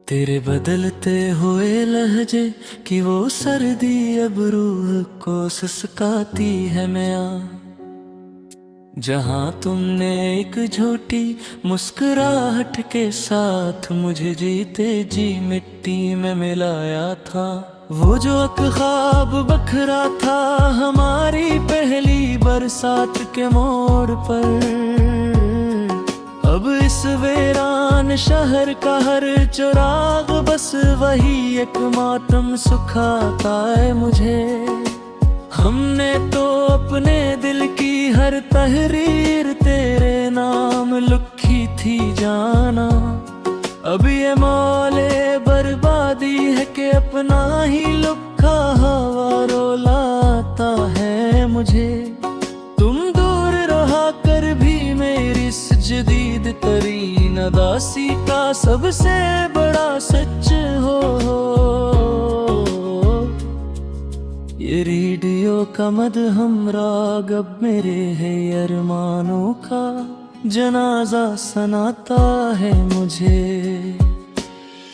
तेरे बदलते हुए लहजे की वो सर्दी अब रूह को सिसकाती है मैया। जहाँ तुमने एक झूठी मुस्कुराहट के साथ मुझे जीते जी मिट्टी में मिलाया था। वो जो ख्वाब बखरा था हमारी पहली बरसात के मोड़ पर, अब इस वीरान शहर का हर चिराग बस वही एक मातम सुखाता है मुझे। हमने तो अपने दिल की हर तहरीर तेरे नाम लिखी थी जाना। अब ये मौले बर्बादी है कि अपना ही लिखा हवा रुलाता है मुझे। तुम दूर रहा कर भी मेरी इस जदीद तरीन अदासी का सबसे बड़ा सच हो। ये रेडियो का मदहम राग अब मेरे है अरमानों का जनाजा सुनाता है मुझे।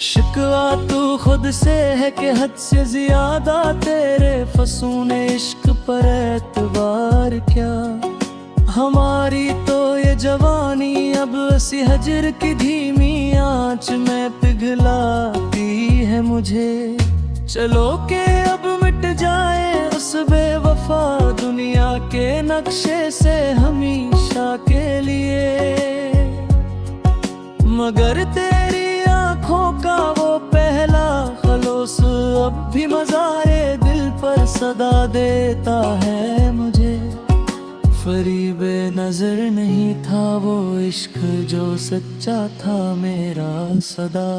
शिकवा तू खुद से है कि हद से ज्यादा तेरे फसूने इश्क पर एतबार क्या। हमारी तो ये जवानी अब सी हजर की धीमी आंच में पिघलाती है मुझे। चलो के अब मिट जाए उस बेवफा दुनिया के नक्शे से हमेशा के लिए। मगर तेरी आंखों का वो पहला खलोस अब भी मज़ारे दिल पर सदा देता है मुझे। फरीबे नजर नहीं था वो इश्क जो सच्चा था मेरा सदा।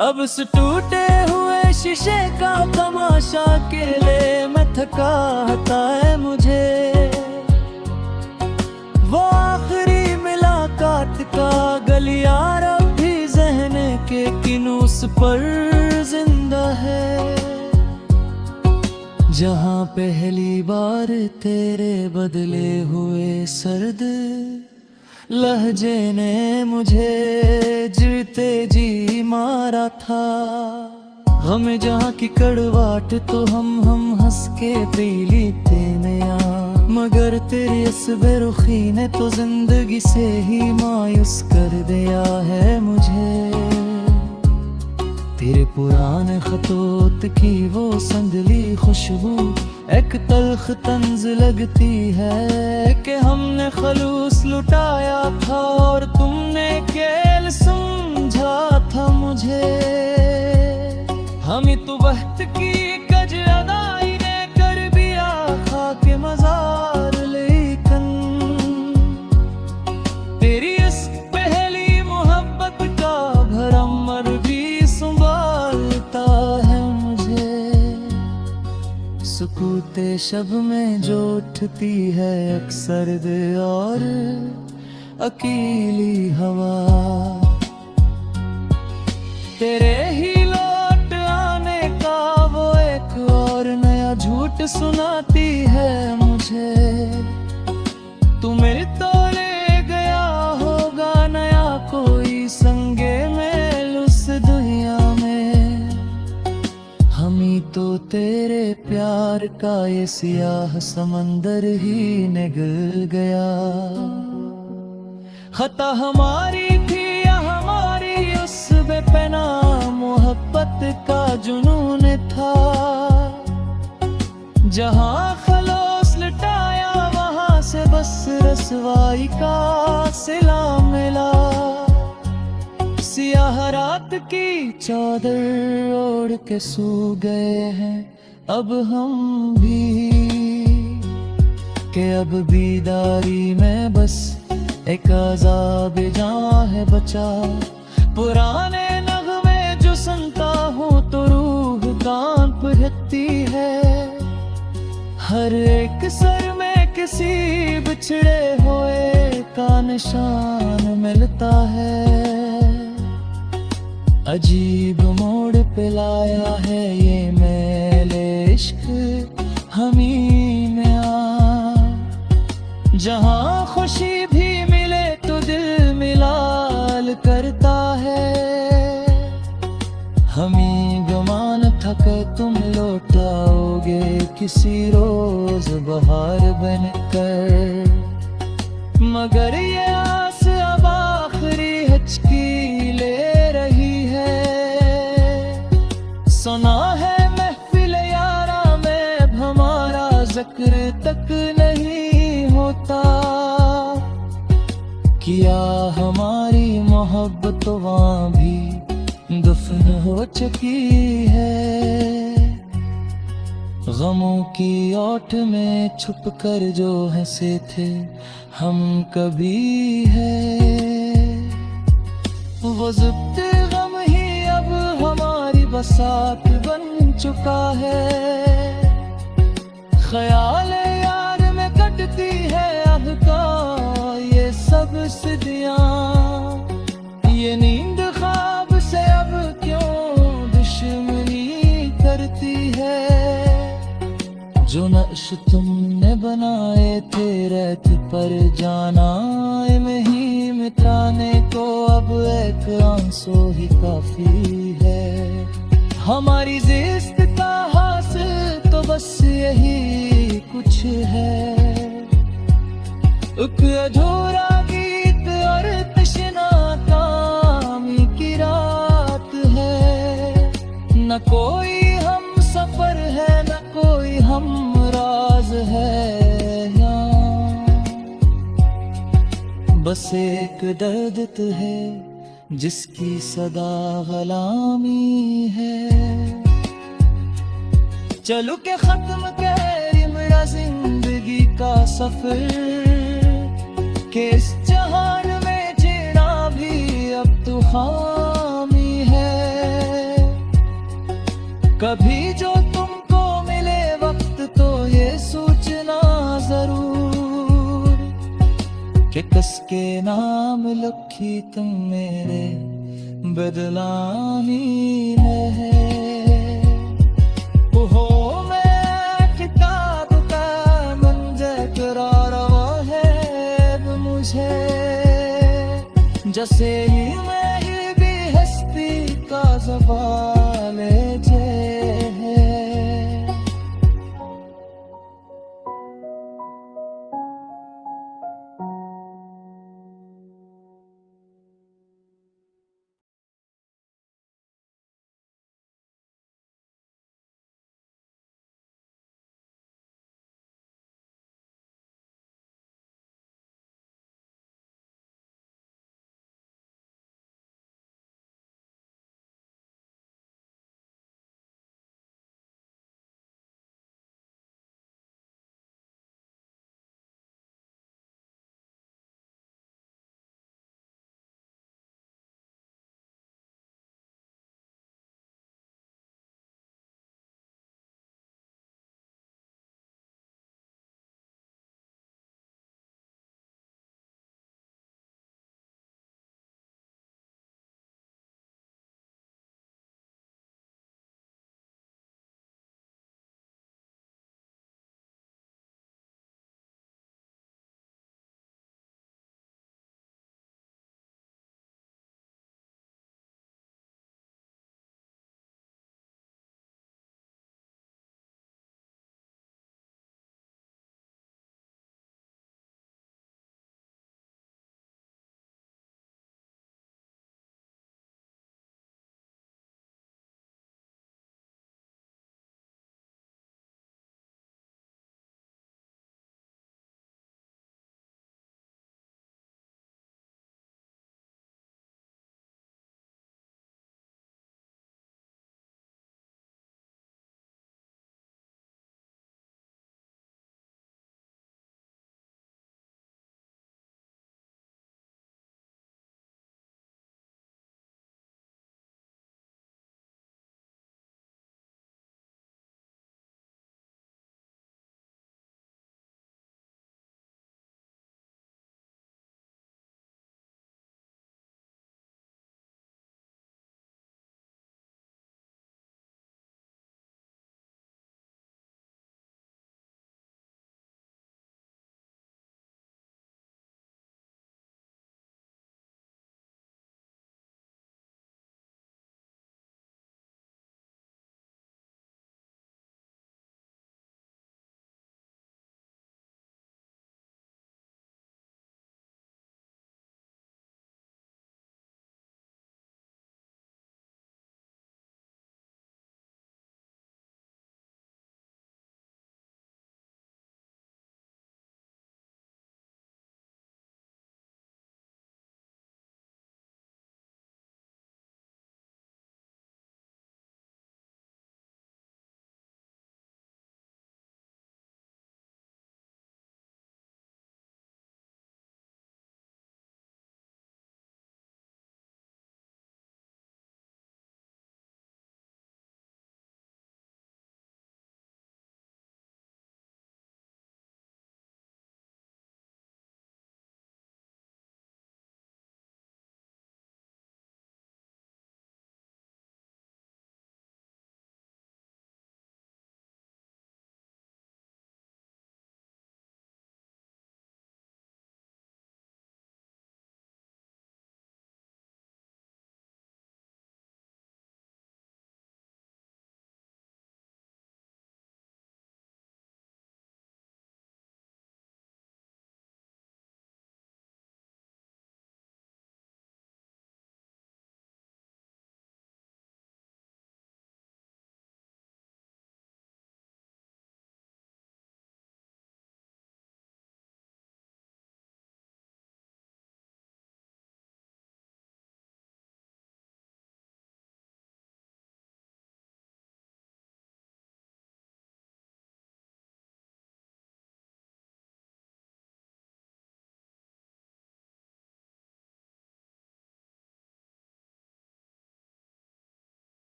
अब इस टूटे हुए शीशे का तमाशा के लिए मैं थका था है मुझे। वो आखिरी मुलाकात का गलियार अब भी ज़हन के किनूस पर जिंदा है। जहाँ पहली बार तेरे बदले हुए सर्द लहजे ने मुझे जीते जी मारा था। हमें जहाँ की कड़वाट तो हम हंस के पी लेते नया। मगर तेरी इस बेरुखी ने तो जिंदगी से ही मायूस कर दिया है मुझे। तेरे पुराने खतोत की वो संदली खुशबू एक तल्ख तंज लगती है कि हमने खलूस लुटाया था और तुमने केल समझा था मुझे। हम तो वक्त की कज अदाई ने कर दिया खा के मजार। लेकिन तेरी इस पहली मोहब्बत का भरम मर भी संभालता है मुझे। सुकूते शब में जो उठती है अक्सर और अकेली हवा, तेरे ही लौट आने का वो एक और नया झूठ सुनाती है मुझे। तू मेरे तो ले गया होगा नया कोई संगे मेल उस दुनिया में। हमी तो तेरे प्यार का ये सियाह समंदर ही निगल गया। खता हमारी थी या हमारी उस बेपना मोहब्बत का जुनून था। जहाँ खलोस लटाया वहाँ से बस रसवाई का सिला मिला। सियाह रात की चादर ओढ़ के सो गए हैं अब हम भी, के अब बीदारी में बस एक अज़ाब जां है बचा। पुराने नगमे जो सुनता हूँ तो रूह कांप रहती है। हर एक सर में किसी बिछड़े हुए का निशान मिलता है। अजीब मोड़ पे लाया है ये मेले इश्क हमी में आ। जहाँ खुशी भी मिले तो दिल मिलाल करता है। था कि तुम लौटाओगे किसी रोज बहार बनकर, मगर ये आस अब आखिरी हिचकी ले रही है। सुना है महफिल यारा में अब हमारा जिक्र तक नहीं होता, किया हमारी मोहब्बत वहाँ भी दफन हो चुकी है। गमों की ओट में छुप कर जो हंसे थे हम कभी है, वो ज़िब्त गम ही अब हमारी बसात बन चुका है। ख्याल यार में कटती है अब का ये सब सदियाँ, ये नींद ख्वाब से अब क्यों दुश्मनी करती है। जो नक्श तुमने बनाए थे रेत पर जाना में ही मिटाने को, अब एक आंसू ही काफी है। हमारी जिस्त का हासिल तो बस यही कुछ है, एक अधूरा गीत और तशना कामी की रात है। न कोई हम सफर है न कोई हम राज है यहाँ, बस एक दर्द तो है जिसकी सदा गलामी है। चलो के खत्म करे मेरा जिंदगी का सफर, के इस जहान में जीना भी अब तो खामी है। कभी जो तुमको मिले वक्त तो ये सोचना जरूर कि किसके नाम लिखी तुम मेरे बदलामी में है।